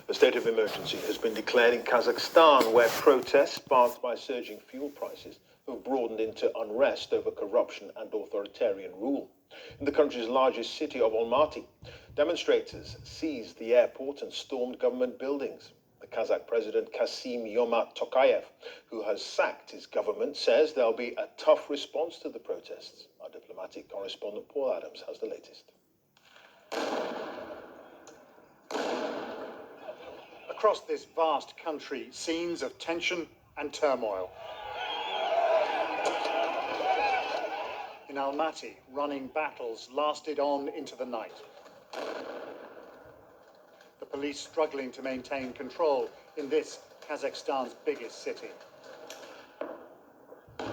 A state of emergency has been declared in Kazakhstan, where protests sparked by surging fuel prices have broadened into unrest over corruption and authoritarian rule. In the country's largest city of Almaty, demonstrators seized the airport and stormed government buildings. The Kazakh president Kassym-Jomart Tokayev, who has sacked his government, says there'll be a tough response to the protests. Our diplomatic correspondent Paul Adams has the latest. Across this vast country, scenes of tension and turmoil. In Almaty, running battles lasted on into the night. The police struggling to maintain control in this Kazakhstan's biggest city.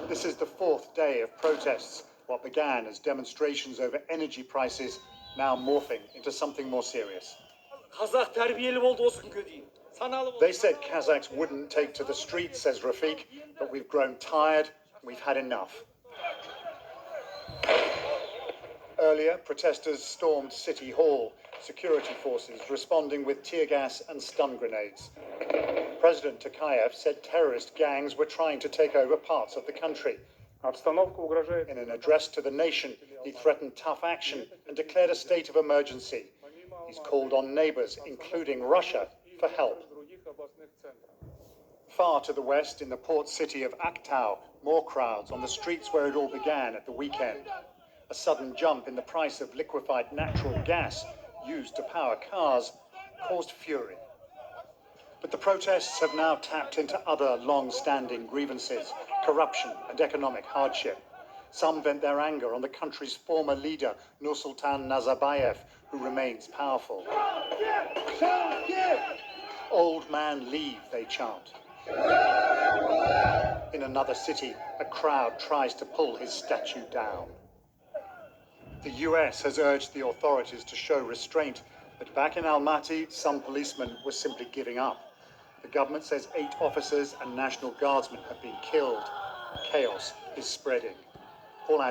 This is the fourth day of protests, what began as demonstrations over energy prices, now morphing into something more serious. They said Kazakhs wouldn't take to the streets, says Rafiq, but we've grown tired, we've had enough. Earlier, protesters stormed City Hall, security forces responding with tear gas and stun grenades. President Tokayev said terrorist gangs were trying to take over parts of the country. In an address to the nation, he threatened tough action and declared a state of emergency. He's called on neighbors, including Russia, for help. Far to the west, in the port city of Aktau, more crowds on the streets where it all began at the weekend. A sudden jump in the price of liquefied natural gas used to power cars caused fury. But the protests have now tapped into other long-standing grievances, corruption and economic hardship. Some vent their anger on the country's former leader, Nursultan Nazarbayev, who remains powerful. Old man leave, they chant. In another city, a crowd tries to pull his statue down. The US has urged the authorities to show restraint, but back in Almaty, some policemen were simply giving up. The government says 8 officers and National Guardsmen have been killed. Chaos is spreading.